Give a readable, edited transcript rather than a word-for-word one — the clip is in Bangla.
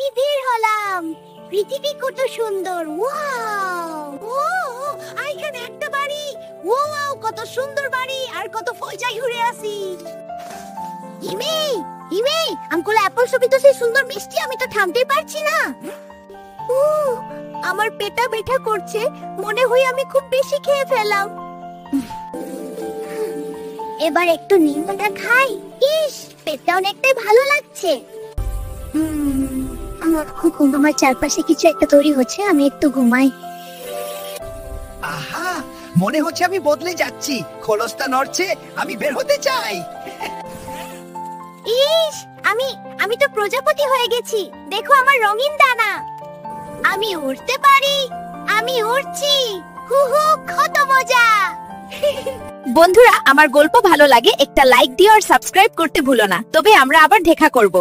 আমি বের হলাম। পৃথিবী কত সুন্দর। ওয়াও! ও এখানে একটা বাড়ি। ওয়াও, কত সুন্দর বাড়ি আর কত ফয়জাই ঘুরে আসি। হিমে হিমে আঙ্কুল অ্যাপল সবই তো সেই সুন্দর মিষ্টি, আমি তো থামতে পারছি না। আমার পেটটা ব্যথা করছে, মনে হয় আমি খুব বেশি খেয়ে ফেললাম। এবার একটু নিমটা খাই। ইস, পেটটা অনেকটাই ভালো লাগছে। আমার চারপাশে কিছু একটা তৈরি হচ্ছে, আমি একটু ঘুমাই। আহা, মনে হচ্ছে আমি বদলে যাচ্ছি। খোলসটা নড়ছে, আমি বের হতে চাই। ইস, আমি তো প্রজাপতি হয়ে গেছি। দেখো আমার রঙিন ডানা। আমি উড়তে পারি, আমি উড়ছি। হু হু, কত মজা। বন্ধুরা, আমার গল্প ভালো লাগে একটা লাইক দিও আর সাবস্ক্রাইব করতে ভুলো না। তবে আমরা আবার দেখা করব।